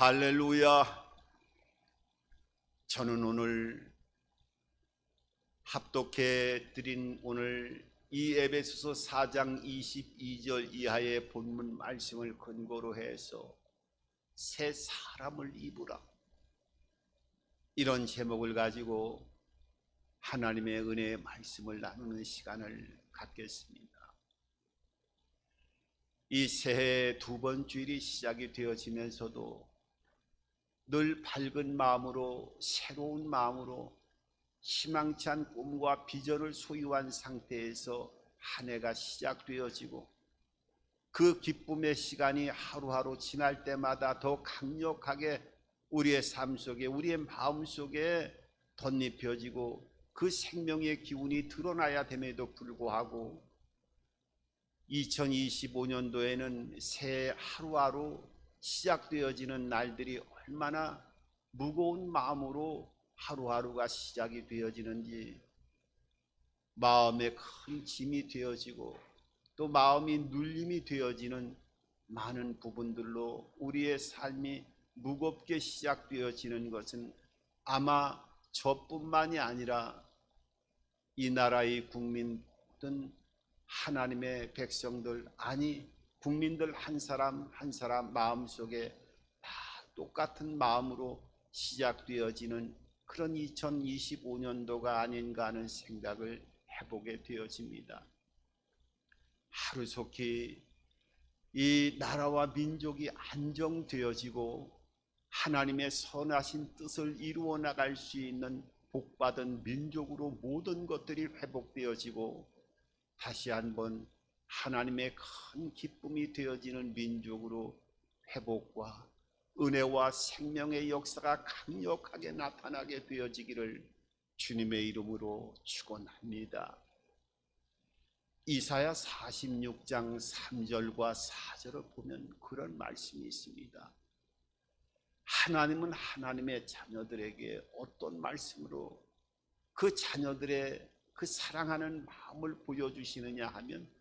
할렐루야. 저는 오늘 합독해 드린 오늘 이 에베소서 4장 22절 이하의 본문 말씀을 근거로 해서 새 사람을 입으라, 이런 제목을 가지고 하나님의 은혜의 말씀을 나누는 시간을 갖겠습니다. 이 새해 두 번 주일이 시작이 되어지면서도 늘 밝은 마음으로, 새로운 마음으로 희망찬 꿈과 비전을 소유한 상태에서 한 해가 시작되어지고, 그 기쁨의 시간이 하루하루 지날 때마다 더 강력하게 우리의 삶 속에, 우리의 마음 속에 덧입혀지고 그 생명의 기운이 드러나야 됨에도 불구하고 2025년도에는 새해 하루하루 시작되어지는 날들이 얼마나 무거운 마음으로 하루하루가 시작이 되어지는지, 마음에 큰 짐이 되어지고 또 마음이 눌림이 되어지는 많은 부분들로 우리의 삶이 무겁게 시작되어지는 것은 아마 저뿐만이 아니라 이 나라의 국민들, 하나님의 백성들, 아니 국민들 한 사람 한 사람 마음속에 다 똑같은 마음으로 시작되어지는 그런 2025년도가 아닌가 하는 생각을 해보게 되어집니다. 하루속히 이 나라와 민족이 안정되어지고 하나님의 선하신 뜻을 이루어 나갈 수 있는 복받은 민족으로 모든 것들이 회복되어지고 다시 한번 하나님의 큰 기쁨이 되어지는 민족으로 회복과 은혜와 생명의 역사가 강력하게 나타나게 되어지기를 주님의 이름으로 축원합니다. 이사야 46장 3절과 4절을 보면 그런 말씀이 있습니다. 하나님은 하나님의 자녀들에게 어떤 말씀으로 그 자녀들의 그 사랑하는 마음을 보여주시느냐 하면,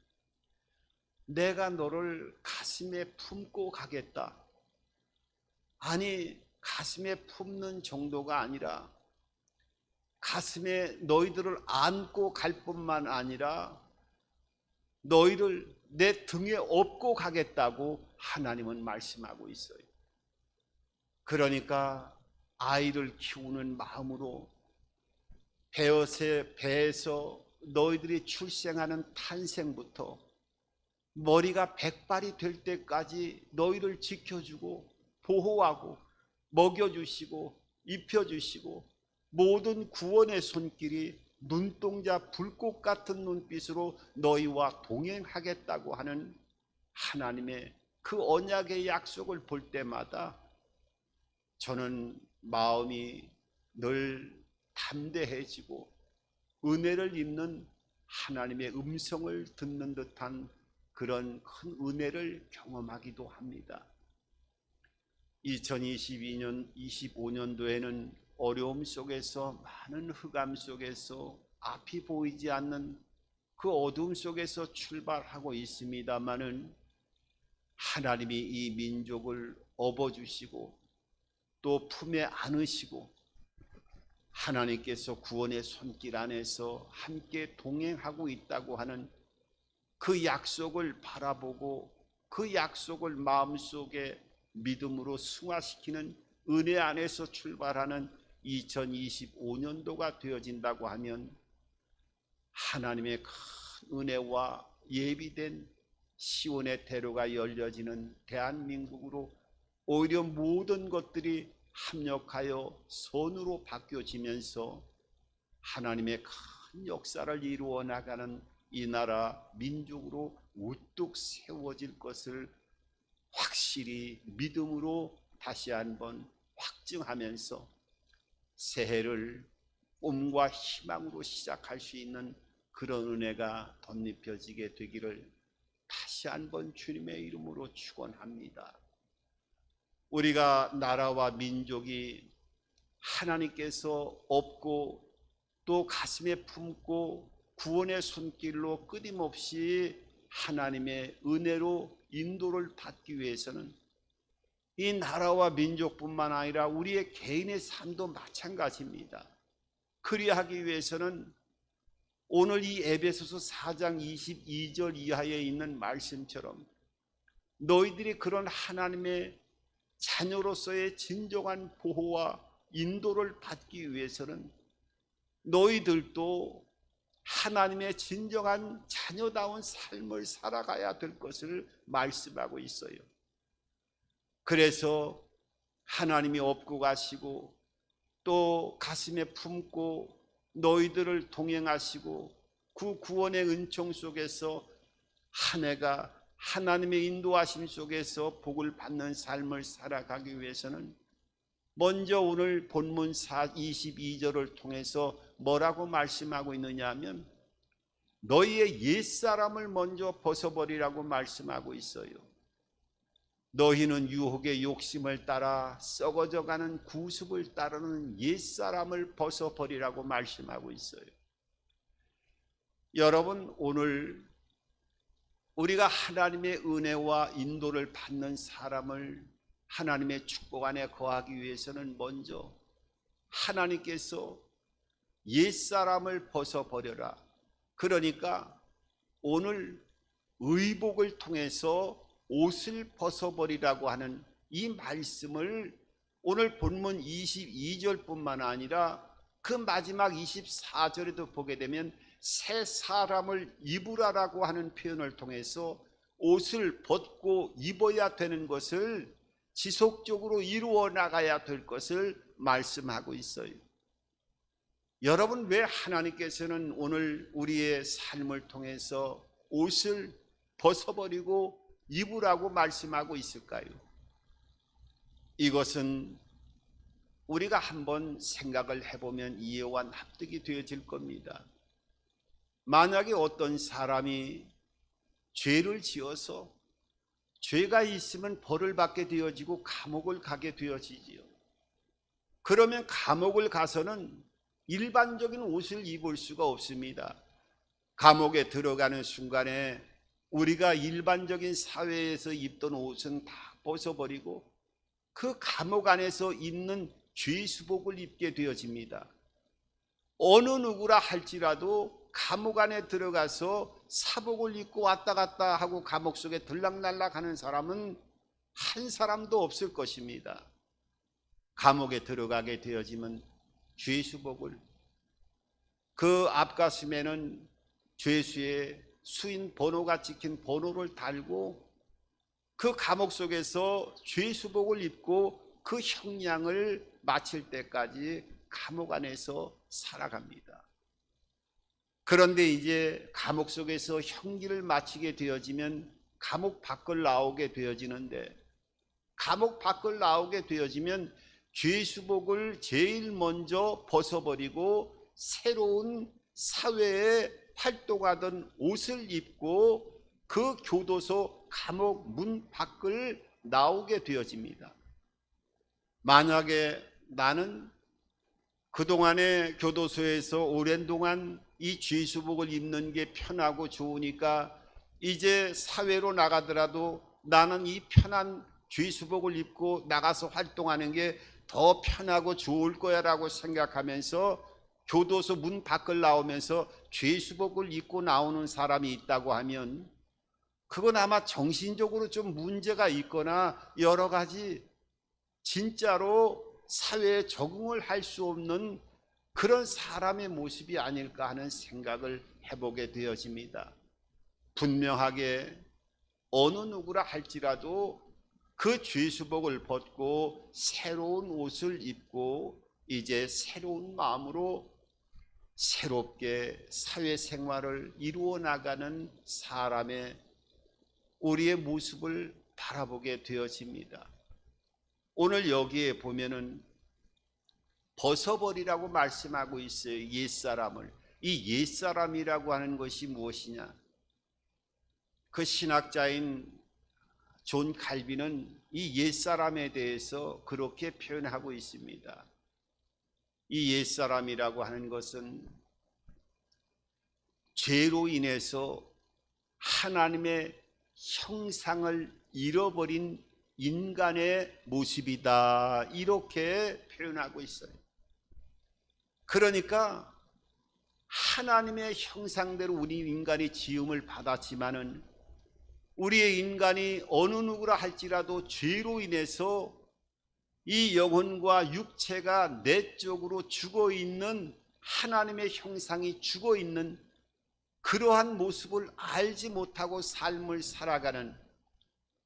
내가 너를 가슴에 품고 가겠다. 아니, 가슴에 품는 정도가 아니라 가슴에 너희들을 안고 갈 뿐만 아니라 너희를 내 등에 업고 가겠다고 하나님은 말씀하고 있어요. 그러니까 아이를 키우는 마음으로 배에서 너희들이 출생하는 탄생부터 머리가 백발이 될 때까지 너희를 지켜주고 보호하고 먹여주시고 입혀주시고 모든 구원의 손길이 눈동자 불꽃 같은 눈빛으로 너희와 동행하겠다고 하는 하나님의 그 언약의 약속을 볼 때마다 저는 마음이 늘 담대해지고 은혜를 입는 하나님의 음성을 듣는 듯한 그런 큰 은혜를 경험하기도 합니다. 2022년, 25년도에는 어려움 속에서, 많은 흑암 속에서, 앞이 보이지 않는 그 어두움 속에서 출발하고 있습니다마는 하나님이 이 민족을 업어주시고 또 품에 안으시고 하나님께서 구원의 손길 안에서 함께 동행하고 있다고 하는 그 약속을 바라보고 그 약속을 마음속에 믿음으로 승화시키는 은혜 안에서 출발하는 2025년도가 되어진다고 하면 하나님의 큰 은혜와 예비된 시온의 대로가 열려지는 대한민국으로 오히려 모든 것들이 합력하여 선으로 바뀌어지면서 하나님의 큰 역사를 이루어 나가는 이 나라 민족으로 우뚝 세워질 것을 확실히 믿음으로 다시 한번 확증하면서 새해를 꿈과 희망으로 시작할 수 있는 그런 은혜가 덧입혀지게 되기를 다시 한번 주님의 이름으로 축원합니다. 우리가 나라와 민족이 하나님께서 업고 또 가슴에 품고 구원의 손길로 끊임없이 하나님의 은혜로 인도를 받기 위해서는 이 나라와 민족뿐만 아니라 우리의 개인의 삶도 마찬가지입니다. 그리하기 위해서는 오늘 이 에베소서 4장 22절 이하에 있는 말씀처럼 너희들이 그런 하나님의 자녀로서의 진정한 보호와 인도를 받기 위해서는 너희들도 하나님의 진정한 자녀다운 삶을 살아가야 될 것을 말씀하고 있어요. 그래서 하나님이 업고 가시고 또 가슴에 품고 너희들을 동행하시고 그 구원의 은총 속에서 한 해가 하나님의 인도하심 속에서 복을 받는 삶을 살아가기 위해서는 먼저 오늘 본문 22절을 통해서 뭐라고 말씀하고 있느냐 하면 너희의 옛사람을 먼저 벗어버리라고 말씀하고 있어요. 너희는 유혹의 욕심을 따라 썩어져가는 구습을 따르는 옛사람을 벗어버리라고 말씀하고 있어요. 여러분, 오늘 우리가 하나님의 은혜와 인도를 받는 사람을 하나님의 축복 안에 거하기 위해서는 먼저 하나님께서 옛사람을 벗어버려라. 그러니까 오늘 의복을 통해서 옷을 벗어버리라고 하는 이 말씀을 오늘 본문 22절뿐만 아니라 그 마지막 24절에도 보게 되면 새 사람을 입으라라고 하는 표현을 통해서 옷을 벗고 입어야 되는 것을 지속적으로 이루어 나가야 될 것을 말씀하고 있어요. 여러분, 왜 하나님께서는 오늘 우리의 삶을 통해서 옷을 벗어버리고 입으라고 말씀하고 있을까요? 이것은 우리가 한번 생각을 해보면 이해와 납득이 되어질 겁니다. 만약에 어떤 사람이 죄를 지어서 죄가 있으면 벌을 받게 되어지고 감옥을 가게 되어지지요. 그러면 감옥을 가서는 일반적인 옷을 입을 수가 없습니다. 감옥에 들어가는 순간에 우리가 일반적인 사회에서 입던 옷은 다 벗어버리고 그 감옥 안에서 입는 죄수복을 입게 되어집니다. 어느 누구라 할지라도 감옥 안에 들어가서 사복을 입고 왔다 갔다 하고 감옥 속에 들락날락 하는 사람은 한 사람도 없을 것입니다. 감옥에 들어가게 되어지면 죄수복을, 그 앞가슴에는 죄수의 수인 번호가 찍힌 번호를 달고 그 감옥 속에서 죄수복을 입고 그 형량을 마칠 때까지 감옥 안에서 살아갑니다. 그런데 이제 감옥 속에서 형기를 마치게 되어지면 감옥 밖을 나오게 되어지는데, 감옥 밖을 나오게 되어지면 죄수복을 제일 먼저 벗어버리고 새로운 사회에 활동하던 옷을 입고 그 교도소 감옥 문 밖을 나오게 되어집니다. 만약에 나는 그동안에 교도소에서 오랜 동안 이 죄수복을 입는 게 편하고 좋으니까 이제 사회로 나가더라도 나는 이 편한 죄수복을 입고 나가서 활동하는 게 더 편하고 좋을 거야 라고 생각하면서 교도소 문 밖을 나오면서 죄수복을 입고 나오는 사람이 있다고 하면 그건 아마 정신적으로 좀 문제가 있거나 여러 가지 진짜로 사회에 적응을 할 수 없는 그런 사람의 모습이 아닐까 하는 생각을 해보게 되어집니다. 분명하게 어느 누구라 할지라도 그 죄수복을 벗고 새로운 옷을 입고 이제 새로운 마음으로 새롭게 사회생활을 이루어 나가는 사람의 우리의 모습을 바라보게 되어집니다. 오늘 여기에 보면은 벗어버리라고 말씀하고 있어요. 옛사람을. 이 옛사람이라고 하는 것이 무엇이냐? 그 신학자인 존 칼빈은 이 옛사람에 대해서 그렇게 표현하고 있습니다. 이 옛사람이라고 하는 것은 죄로 인해서 하나님의 형상을 잃어버린 인간의 모습이다, 이렇게 표현하고 있어요. 그러니까 하나님의 형상대로 우리 인간이 지음을 받았지만은 우리의 인간이 어느 누구라 할지라도 죄로 인해서 이 영혼과 육체가 내적으로 죽어있는, 하나님의 형상이 죽어있는 그러한 모습을 알지 못하고 삶을 살아가는,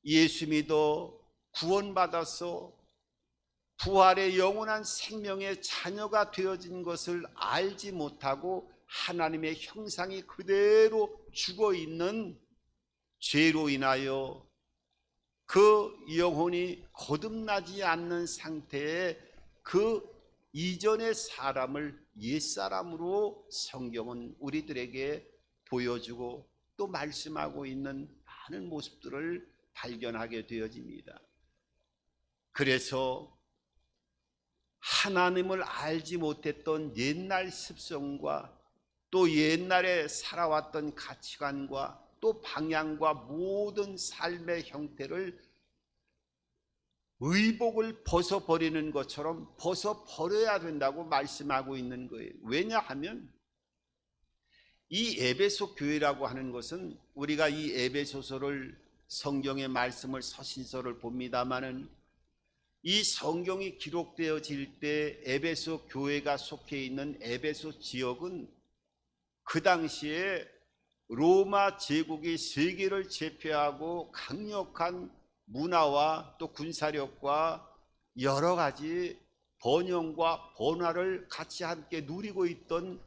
예수 믿어 구원받아서 부활의 영원한 생명의 자녀가 되어진 것을 알지 못하고 하나님의 형상이 그대로 죽어있는 죄로 인하여 그 영혼이 거듭나지 않는 상태에 그 이전의 사람을 옛사람으로 성경은 우리들에게 보여주고 또 말씀하고 있는 많은 모습들을 발견하게 되어집니다. 그래서 하나님을 알지 못했던 옛날 습성과 또 옛날에 살아왔던 가치관과 또 방향과 모든 삶의 형태를 의복을 벗어버리는 것처럼 벗어버려야 된다고 말씀하고 있는 거예요. 왜냐하면 이 에베소 교회라고 하는 것은, 우리가 이 에베소서를, 성경의 말씀을, 서신서를 봅니다마는 이 성경이 기록되어질 때 에베소 교회가 속해 있는 에베소 지역은 그 당시에 로마 제국이 세계를 제패하고 강력한 문화와 또 군사력과 여러 가지 번영과 번화를 같이 함께 누리고 있던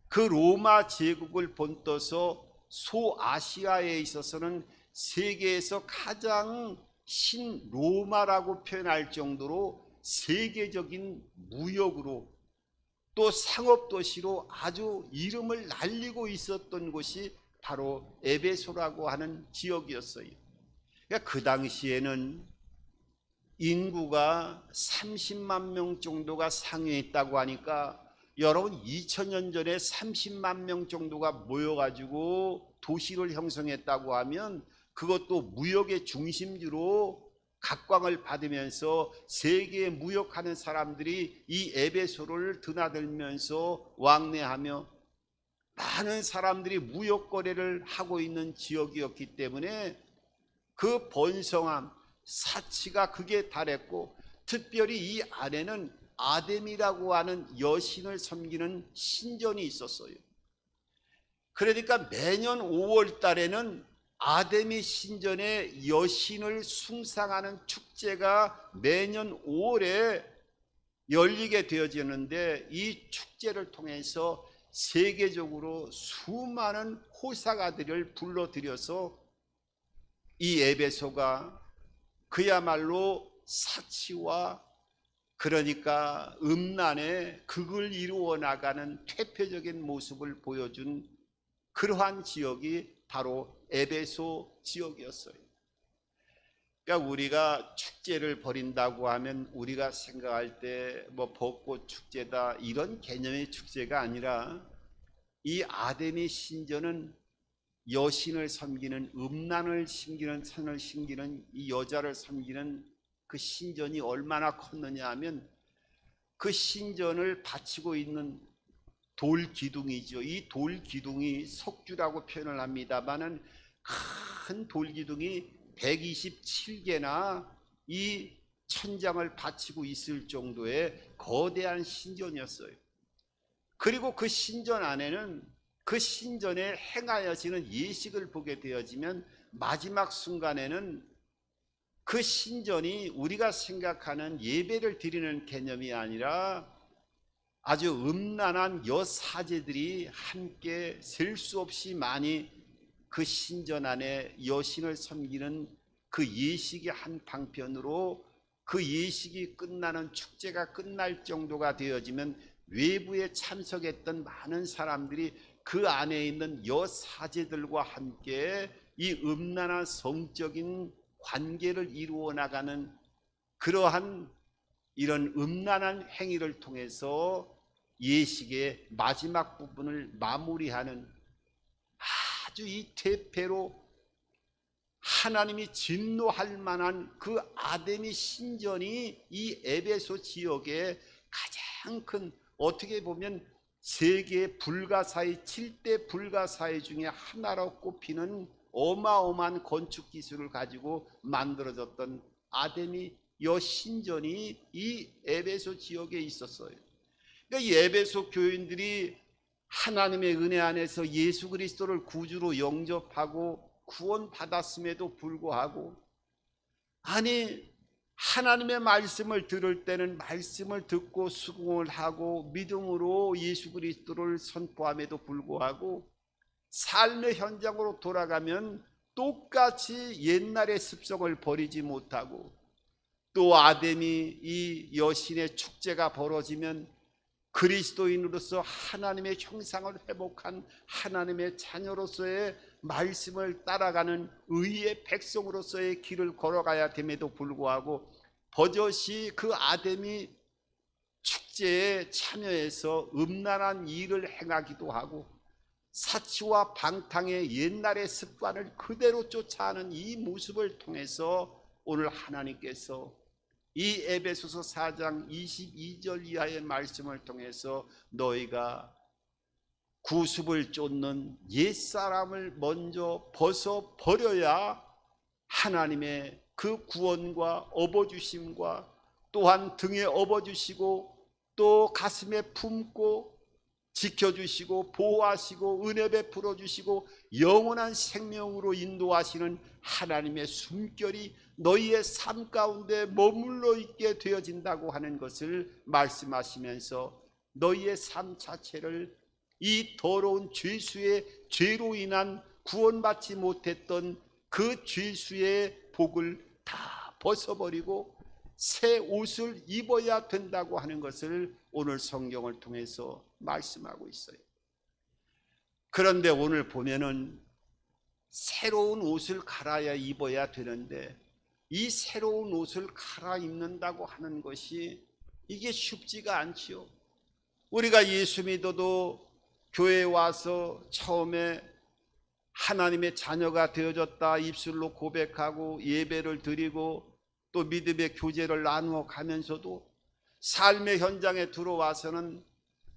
그 로마 제국을 본떠서 소아시아에 있어서는 세계에서 가장 신로마라고 표현할 정도로 세계적인 무역으로 또 상업도시로 아주 이름을 날리고 있었던 곳이 바로 에베소라고 하는 지역이었어요. 그러니까 그 당시에는 인구가 30만 명 정도가 상회했다고 하니까, 여러분 2000년 전에 30만 명 정도가 모여가지고 도시를 형성했다고 하면 그것도 무역의 중심지로 각광을 받으면서 세계에 무역하는 사람들이 이 에베소를 드나들면서 왕래하며 많은 사람들이 무역 거래를 하고 있는 지역이었기 때문에 그 번성함, 사치가 극에 달했고, 특별히 이 안에는 아데미라고 하는 여신을 섬기는 신전이 있었어요. 그러니까 매년 5월 달에는 아데미 신전의 여신을 숭상하는 축제가 매년 5월에 열리게 되어지는데, 이 축제를 통해서 세계적으로 수많은 호사가들을 불러들여서 이 에베소가 그야말로 사치와, 그러니까 음란의 극을 이루어 나가는 퇴폐적인 모습을 보여준 그러한 지역이 바로 에베소 지역이었어요. 그러니까 우리가 축제를 벌인다고 하면 우리가 생각할 때 뭐 벚꽃 축제다 이런 개념의 축제가 아니라, 이 아데미 신전은 여신을 섬기는, 음란을 섬기는, 선을 섬기는 이 여자를 섬기는 그 신전이 얼마나 컸느냐 하면, 그 신전을 바치고 있는 돌 기둥이죠. 이 돌 기둥이 석주라고 표현을 합니다만은 큰 돌 기둥이 127개나 이 천장을 바치고 있을 정도의 거대한 신전이었어요. 그리고 그 신전 안에는 그 신전에 행하여지는 예식을 보게 되어지면 마지막 순간에는 그 신전이 우리가 생각하는 예배를 드리는 개념이 아니라 아주 음란한 여사제들이 함께 셀 수 없이 많이 그 신전 안에 여신을 섬기는 그 예식의 한 방편으로, 그 예식이 끝나는, 축제가 끝날 정도가 되어지면 외부에 참석했던 많은 사람들이 그 안에 있는 여사제들과 함께 이 음란한 성적인 관계를 이루어 나가는 그러한 이런 음란한 행위를 통해서 예식의 마지막 부분을 마무리하는, 아주 이 퇴폐로 하나님이 진노할 만한 그 아담의 신전이 이 에베소 지역에 가장 큰, 어떻게 보면 세계 불가사의 7대 불가사의 중에 하나로 꼽히는 어마어마한 건축 기술을 가지고 만들어졌던 아담의 여 신전이 이 에베소 지역에 있었어요. 그러니까 이 에베소 교인들이 하나님의 은혜 안에서 예수 그리스도를 구주로 영접하고 구원받았음에도 불구하고, 아니 하나님의 말씀을 들을 때는 말씀을 듣고 수긍을 하고 믿음으로 예수 그리스도를 선포함에도 불구하고 삶의 현장으로 돌아가면 똑같이 옛날의 습성을 버리지 못하고, 또 아담이 이 여신의 축제가 벌어지면 그리스도인으로서 하나님의 형상을 회복한 하나님의 자녀로서의 말씀을 따라가는 의의 백성으로서의 길을 걸어가야 됨에도 불구하고 버젓이 그 아담이 축제에 참여해서 음란한 일을 행하기도 하고 사치와 방탕의 옛날의 습관을 그대로 쫓아하는 이 모습을 통해서 오늘 하나님께서 이 에베소서 4장 22절 이하의 말씀을 통해서 너희가 구습을 쫓는 옛사람을 먼저 벗어버려야 하나님의 그 구원과 업어주심과 또한 등에 업어주시고 또 가슴에 품고 지켜주시고 보호하시고 은혜 베풀어 주시고 영원한 생명으로 인도하시는 하나님의 숨결이 너희의 삶 가운데 머물러 있게 되어진다고 하는 것을 말씀하시면서 너희의 삶 자체를 이 더러운 죄수의 죄로 인한 구원받지 못했던 그 죄수의 복을 다 벗어버리고 새 옷을 입어야 된다고 하는 것을 오늘 성경을 통해서 말씀하고 있어요. 그런데 오늘 보면은 새로운 옷을 갈아야 입어야 되는데 이 새로운 옷을 갈아입는다고 하는 것이 이게 쉽지가 않지요. 우리가 예수 믿어도 교회에 와서 처음에 하나님의 자녀가 되어졌다 입술로 고백하고 예배를 드리고 또 믿음의 교제를 나누어 가면서도 삶의 현장에 들어와서는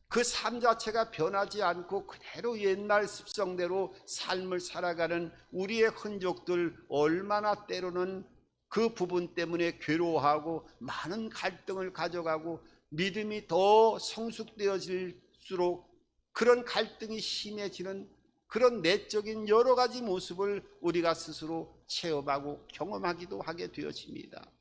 그 삶 자체가 변하지 않고 그대로 옛날 습성대로 삶을 살아가는 우리의 흔적들, 얼마나 때로는 그 부분 때문에 괴로워하고 많은 갈등을 가져가고 믿음이 더 성숙되어질수록 그런 갈등이 심해지는 그런 내적인 여러 가지 모습을 우리가 스스로 체험하고 경험하기도 하게 되어집니다.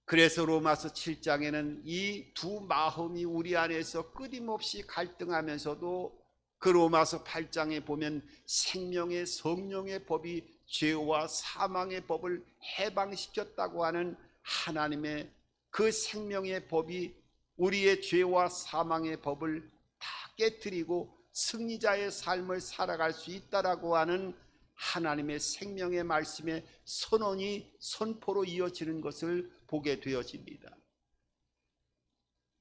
그래서 로마서 7장에는 이 두 마음이 우리 안에서 끊임없이 갈등하면서도 그 로마서 8장에 보면 생명의 성령의 법이 죄와 사망의 법을 해방시켰다고 하는 하나님의 그 생명의 법이 우리의 죄와 사망의 법을 다 깨뜨리고 승리자의 삶을 살아갈 수 있다라고 하는 하나님의 생명의 말씀의 선언이 선포로 이어지는 것을 보게 되어집니다.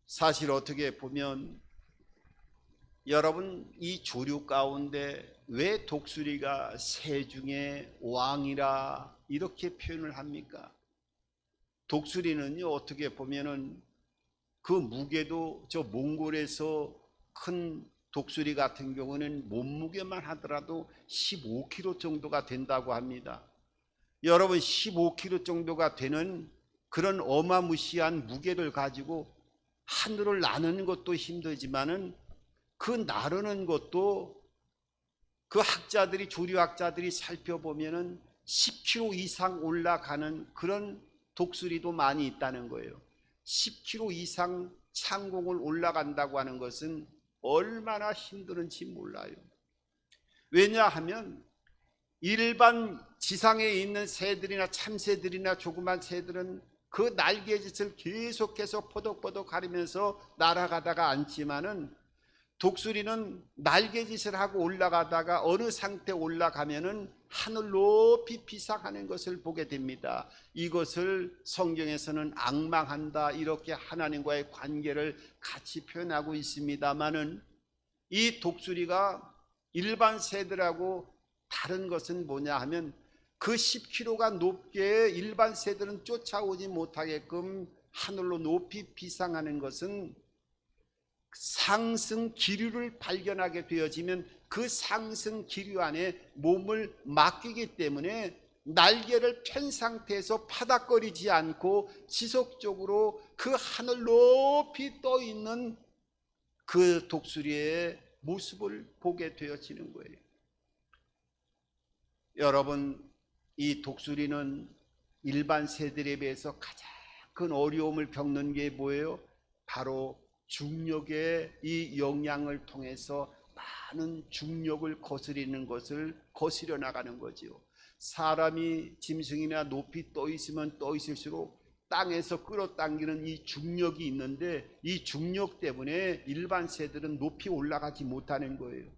사실 어떻게 보면 여러분, 이 조류 가운데 왜 독수리가 새 중에 왕이라 이렇게 표현을 합니까? 독수리는요, 어떻게 보면은 그 무게도 저 몽골에서 큰 독수리 같은 경우는 몸무게만 하더라도 15kg 정도가 된다고 합니다. 여러분, 15kg 정도가 되는 그런 어마무시한 무게를 가지고 하늘을 나르는 것도 힘들지만은 그 나르는 것도 그 학자들이, 조류학자들이 살펴보면은 10kg 이상 올라가는 그런 독수리도 많이 있다는 거예요. 10kg 이상 창공을 올라간다고 하는 것은 얼마나 힘든지 몰라요. 왜냐하면 일반 지상에 있는 새들이나 참새들이나 조그만 새들은 그 날개짓을 계속해서 포덕포덕 가리면서 날아가다가 앉지만은 독수리는 날개짓을 하고 올라가다가 어느 상태에 올라가면은 하늘 높이 비상하는 것을 보게 됩니다. 이것을 성경에서는 앙망한다, 이렇게 하나님과의 관계를 같이 표현하고 있습니다만은 이 독수리가 일반 새들하고 다른 것은 뭐냐 하면 그 10km가 높게 일반 새들은 쫓아오지 못하게끔 하늘로 높이 비상하는 것은 상승 기류를 발견하게 되어지면 그 상승 기류 안에 몸을 맡기기 때문에 날개를 편 상태에서 파닥거리지 않고 지속적으로 그 하늘 높이 떠 있는 그 독수리의 모습을 보게 되어지는 거예요. 여러분, 이 독수리는 일반 새들에 비해서 가장 큰 어려움을 겪는 게 뭐예요? 바로 중력의 이 영향을 통해서 많은 중력을 거스리는 것을 거스려 나가는 거지요. 사람이 짐승이나 높이 떠 있으면 떠 있을수록 땅에서 끌어당기는 이 중력이 있는데 이 중력 때문에 일반 새들은 높이 올라가지 못하는 거예요.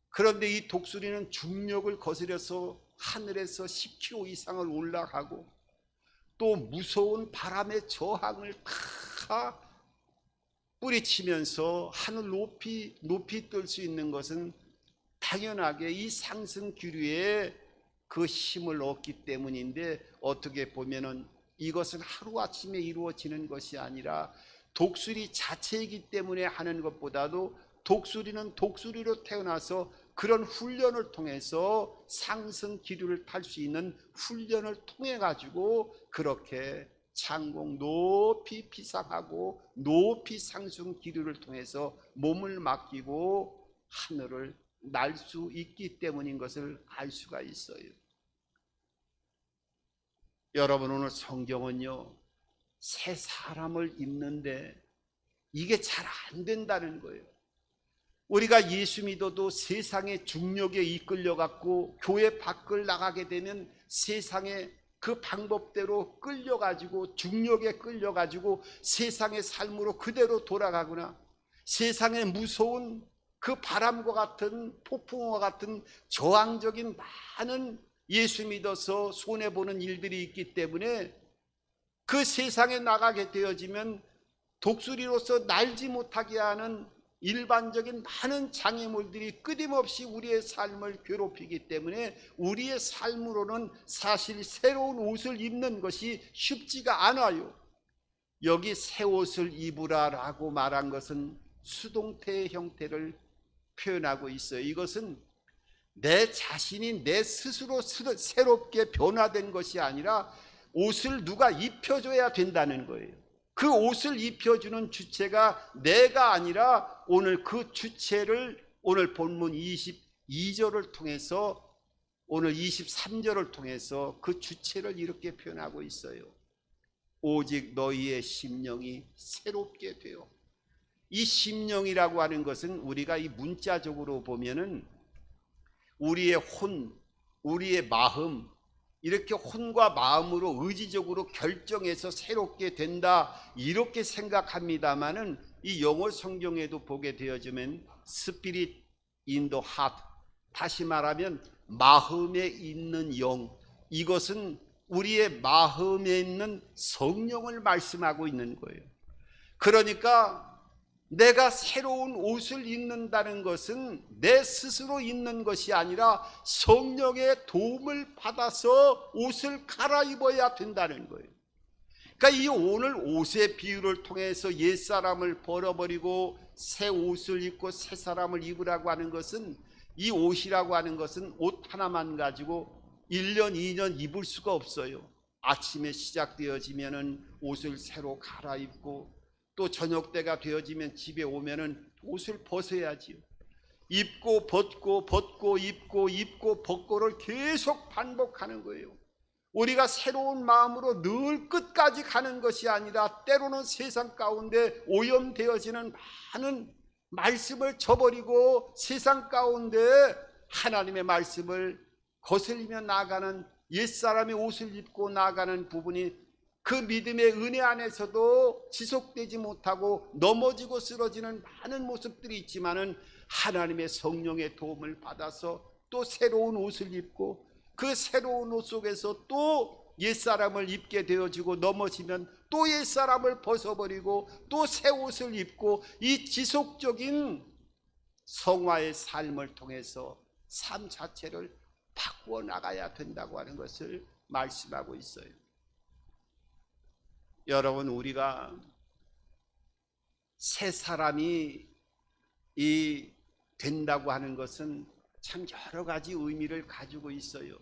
그런데 이 독수리는 중력을 거스려서 하늘에서 10km 이상을 올라가고 또 무서운 바람의 저항을 다 뿌리치면서 하늘 높이 뜰 수 있는 것은 당연하게 이 상승 기류에 그 힘을 얻기 때문인데, 어떻게 보면은 이것은 하루아침에 이루어지는 것이 아니라 독수리 자체이기 때문에 하는 것보다도 독수리는 독수리로 태어나서 그런 훈련을 통해서 상승 기류를 탈 수 있는 훈련을 통해 가지고 그렇게 창공 높이 비상하고 높이 상승 기류를 통해서 몸을 맡기고 하늘을 날 수 있기 때문인 것을 알 수가 있어요. 여러분, 오늘 성경은요, 새 사람을 입는데 이게 잘 안 된다는 거예요. 우리가 예수 믿어도 세상의 중력에 이끌려 갖고 교회 밖을 나가게 되면 세상의 그 방법대로 끌려 가지고 중력에 끌려 가지고 세상의 삶으로 그대로 돌아가거나 세상의 무서운 그 바람과 같은 폭풍과 같은 저항적인 많은 예수 믿어서 손해보는 일들이 있기 때문에 그 세상에 나가게 되어지면 독수리로서 날지 못하게 하는 일반적인 많은 장애물들이 끊임없이 우리의 삶을 괴롭히기 때문에 우리의 삶으로는 사실 새로운 옷을 입는 것이 쉽지가 않아요. 여기 새 옷을 입으라 라고 말한 것은 수동태의 형태를 표현하고 있어요. 이것은 내 자신이 내 스스로 새롭게 변화된 것이 아니라 옷을 누가 입혀줘야 된다는 거예요. 그 옷을 입혀주는 주체가 내가 아니라 오늘 그 주체를 오늘 본문 22절을 통해서 오늘 23절을 통해서 그 주체를 이렇게 표현하고 있어요. 오직 너희의 심령이 새롭게 되어. 이 심령이라고 하는 것은 우리가 이 문자적으로 보면은 우리의 혼, 우리의 마음, 이렇게 혼과 마음으로 의지적으로 결정해서 새롭게 된다 이렇게 생각합니다마는 이 영어 성경에도 보게 되어지면 Spirit in the heart, 다시 말하면 마음에 있는 영, 이것은 우리의 마음에 있는 성령을 말씀하고 있는 거예요. 그러니까 내가 새로운 옷을 입는다는 것은 내 스스로 입는 것이 아니라 성령의 도움을 받아서 옷을 갈아입어야 된다는 거예요. 그러니까 이 오늘 옷의 비유를 통해서 옛사람을 버려버리고 새 옷을 입고 새 사람을 입으라고 하는 것은, 이 옷이라고 하는 것은 옷 하나만 가지고 1년 2년 입을 수가 없어요. 아침에 시작되어지면은 옷을 새로 갈아입고 또 저녁 때가 되어지면 집에 오면은 옷을 벗어야지요. 입고 벗고 벗고 입고 입고 벗고를 계속 반복하는 거예요. 우리가 새로운 마음으로 늘 끝까지 가는 것이 아니라 때로는 세상 가운데 오염되어지는 많은 말씀을 저버리고 세상 가운데 하나님의 말씀을 거슬리며 나가는 옛사람의 옷을 입고 나가는 부분이 그 믿음의 은혜 안에서도 지속되지 못하고 넘어지고 쓰러지는 많은 모습들이 있지만은 하나님의 성령의 도움을 받아서 또 새로운 옷을 입고 그 새로운 옷 속에서 또 옛사람을 입게 되어지고 넘어지면 또 옛사람을 벗어버리고 또 새 옷을 입고 이 지속적인 성화의 삶을 통해서 삶 자체를 바꾸어 나가야 된다고 하는 것을 말씀하고 있어요. 여러분, 우리가 새 사람이 된다고 하는 것은 참 여러 가지 의미를 가지고 있어요.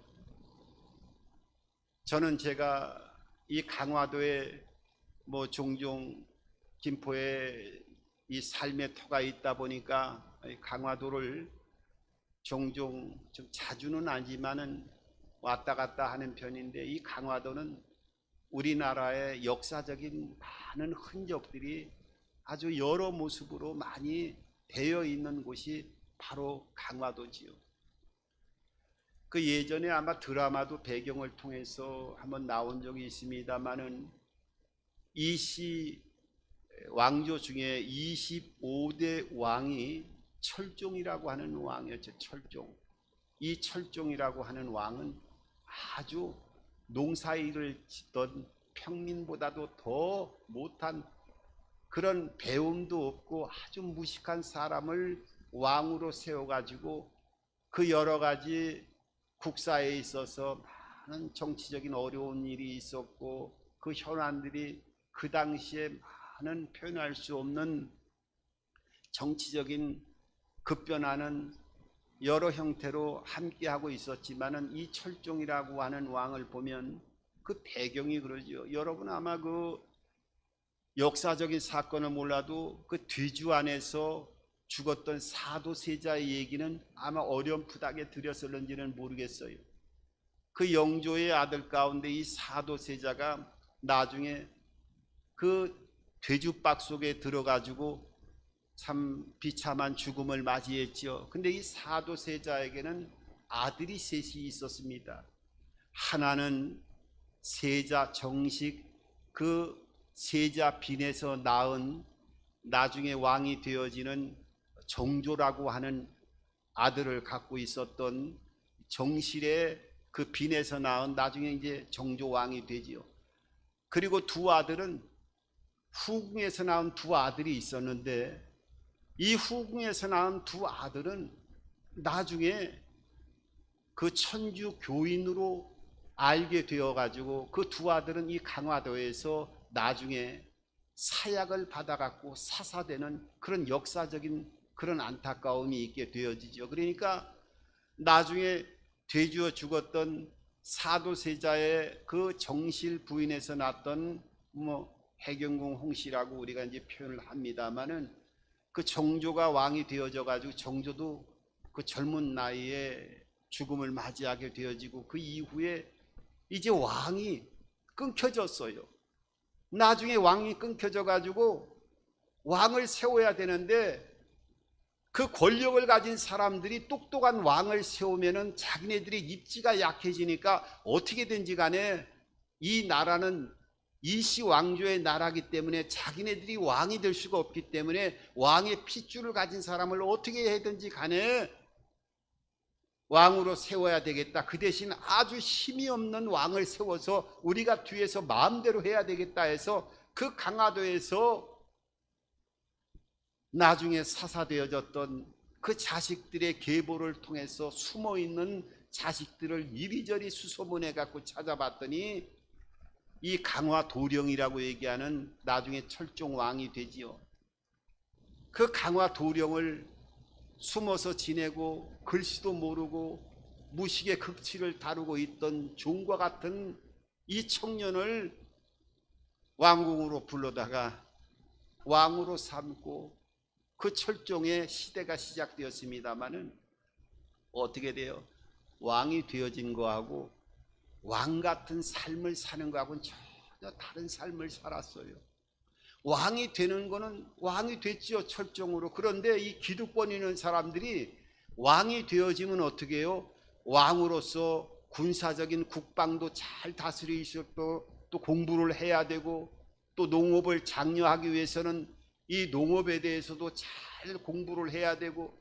저는 제가 이 강화도에 종종 김포에 이 삶의 터가 있다 보니까 강화도를 종종 좀 자주는 아니지만은 왔다 갔다 하는 편인데, 이 강화도는 우리나라의 역사적인 많은 흔적들이 아주 여러 모습으로 많이 되어 있는 곳이 바로 강화도지요. 그 예전에 아마 드라마도 배경을 통해서 한번 나온 적이 있습니다만은, 이시 왕조 중에 25대 왕이 철종이라고 하는 왕이었죠. 철종. 이 철종이라고 하는 왕은 아주 농사일을 짓던 평민보다도 더 못한, 그런 배움도 없고 아주 무식한 사람을 왕으로 세워가지고 그 여러 가지 국사에 있어서 많은 정치적인 어려운 일이 있었고, 그 현안들이 그 당시에 많은 표현할 수 없는 정치적인 급변하는 여러 형태로 함께하고 있었지만은, 이 철종이라고 하는 왕을 보면 그 배경이 그러죠. 여러분 아마 그 역사적인 사건을 몰라도 그 뒤주 안에서 죽었던 사도세자의 얘기는 아마 어렴풋하게 들었을는지는 모르겠어요. 그 영조의 아들 가운데 이 사도세자가 나중에 그 돼지박 속에 들어가지고 참 비참한 죽음을 맞이했지요. 근데 이 사도세자에게는 아들이 셋이 있었습니다. 하나는 세자 정식, 그 세자 빈에서 낳은 나중에 왕이 되어지는 정조라고 하는 아들을 갖고 있었던 정실의 그 빈에서 낳은 나중에 이제 정조 왕이 되지요. 그리고 두 아들은 후궁에서 낳은 두 아들이 있었는데, 이 후궁에서 낳은 두 아들은 나중에 그 천주 교인으로 알게 되어 가지고 그 두 아들은 이 강화도에서 나중에 사약을 받아갖고 사사되는 그런 역사적인 그런 안타까움이 있게 되어지죠. 그러니까 나중에 되주어 죽었던 사도세자의 그 정실 부인에서 났던 해경궁 홍씨라고 우리가 이제 표현을 합니다만은, 그 정조가 왕이 되어져 가지고 정조도 그 젊은 나이에 죽음을 맞이하게 되어지고, 그 이후에 이제 왕이 끊겨졌어요. 나중에 왕이 끊겨져 가지고 왕을 세워야 되는데, 그 권력을 가진 사람들이 똑똑한 왕을 세우면은 자기네들이 입지가 약해지니까 어떻게든지 간에 이 나라는 이시 왕조의 나라기 때문에 자기네들이 왕이 될 수가 없기 때문에 왕의 핏줄을 가진 사람을 어떻게 해든지 간에 왕으로 세워야 되겠다. 그 대신 아주 힘이 없는 왕을 세워서 우리가 뒤에서 마음대로 해야 되겠다 해서 그 강화도에서 나중에 사사되어졌던 그 자식들의 계보를 통해서 숨어있는 자식들을 이리저리 수소문해 갖고 찾아봤더니, 이 강화도령이라고 얘기하는 나중에 철종왕이 되지요. 그 강화도령을 숨어서 지내고 글씨도 모르고 무식의 극치를 다루고 있던 종과 같은 이 청년을 왕궁으로 불러다가 왕으로 삼고 그 철종의 시대가 시작되었습니다마는, 어떻게 돼요? 왕이 되어진 거하고 왕 같은 삶을 사는 거하고는 전혀 다른 삶을 살았어요. 왕이 되는 거는 왕이 됐죠, 철종으로. 그런데 이 기득권 있는 사람들이 왕이 되어지면 어떻게 해요? 왕으로서 군사적인 국방도 잘 다스릴 수 있고, 또 공부를 해야 되고, 또 농업을 장려하기 위해서는 이 농업에 대해서도 잘 공부를 해야 되고,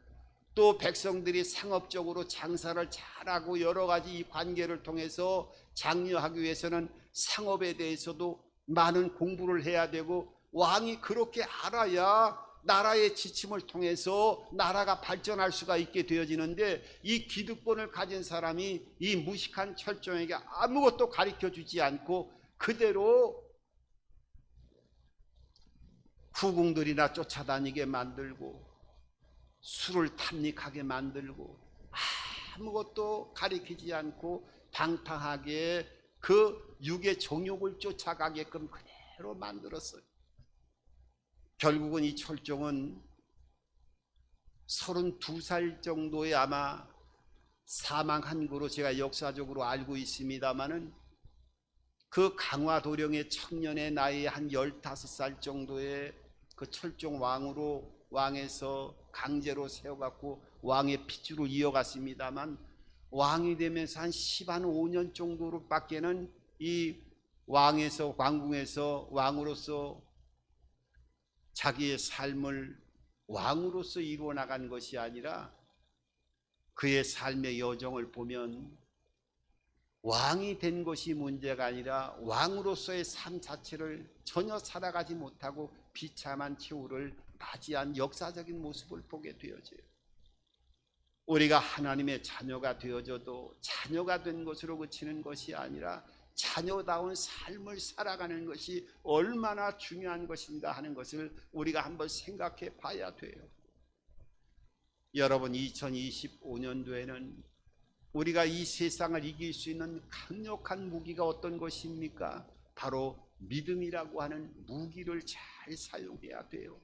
또 백성들이 상업적으로 장사를 잘하고 여러 가지 이 관계를 통해서 장려하기 위해서는 상업에 대해서도 많은 공부를 해야 되고, 왕이 그렇게 알아야 나라의 지침을 통해서 나라가 발전할 수가 있게 되어지는데, 이 기득권을 가진 사람이 이 무식한 철종에게 아무것도 가르쳐 주지 않고 그대로 후궁들이나 쫓아다니게 만들고 술을 탐닉하게 만들고 아무것도 가리키지 않고 방탕하게 그 육의 정욕을 쫓아가게끔 그대로 만들었어요. 결국은 이 철종은 32살 정도에 아마 사망한 거로 제가 역사적으로 알고 있습니다마는, 그 강화도령의 청년의 나이에 한 15살 정도의 그 철종 왕에서 강제로 세워갖고 왕의 핏줄을 이어갔습니다만, 왕이 되면서 한 15년 정도로 밖에는 이 왕궁에서 왕으로서 자기의 삶을 왕으로서 이루어 나간 것이 아니라, 그의 삶의 여정을 보면 왕이 된 것이 문제가 아니라 왕으로서의 삶 자체를 전혀 살아가지 못하고 비참한 최후를 맞이한 역사적인 모습을 보게 되어져요. 우리가 하나님의 자녀가 되어져도 자녀가 된 것으로 그치는 것이 아니라 자녀다운 삶을 살아가는 것이 얼마나 중요한 것인가 하는 것을 우리가 한번 생각해 봐야 돼요. 여러분, 2025년도에는 우리가 이 세상을 이길 수 있는 강력한 무기가 어떤 것입니까? 바로 믿음이라고 하는 무기를 잘 사용해야 돼요.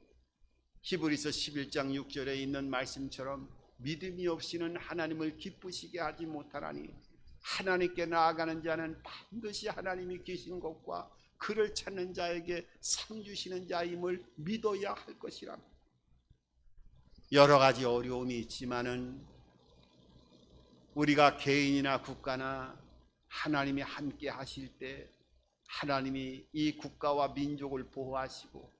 히브리서 11장 6절에 있는 말씀처럼 믿음이 없이는 하나님을 기쁘시게 하지 못하나니, 하나님께 나아가는 자는 반드시 하나님이 계신 것과 그를 찾는 자에게 상 주시는 자임을 믿어야 할 것이라. 여러 가지 어려움이 있지만은 우리가 개인이나 국가나 하나님이 함께 하실 때 하나님이 이 국가와 민족을 보호하시고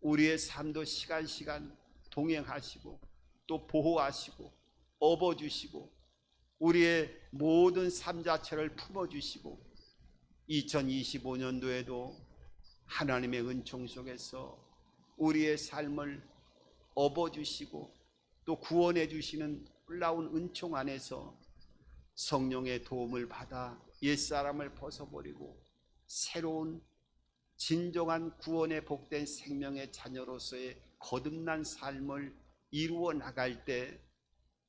우리의 삶도 시간 동행하시고 또 보호하시고 업어주시고 우리의 모든 삶 자체를 품어주시고, 2025년도에도 하나님의 은총 속에서 우리의 삶을 업어주시고 또 구원해 주시는 놀라운 은총 안에서 성령의 도움을 받아 옛사람을 벗어버리고 새로운 진정한 구원의 복된 생명의 자녀로서의 거듭난 삶을 이루어 나갈 때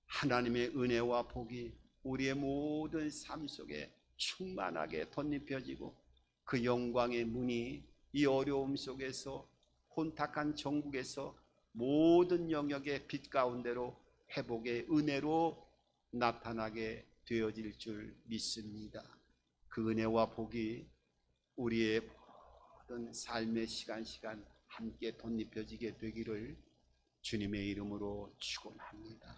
하나님의 은혜와 복이 우리의 모든 삶 속에 충만하게 덧입혀지고, 그 영광의 문이 이 어려움 속에서 혼탁한 정국에서 모든 영역의 빛 가운데로 회복의 은혜로 나타나게 되어질 줄 믿습니다. 그 은혜와 복이 우리의 모든 삶의 시간 함께 덧입혀지게 되기를 주님의 이름으로 축원합니다.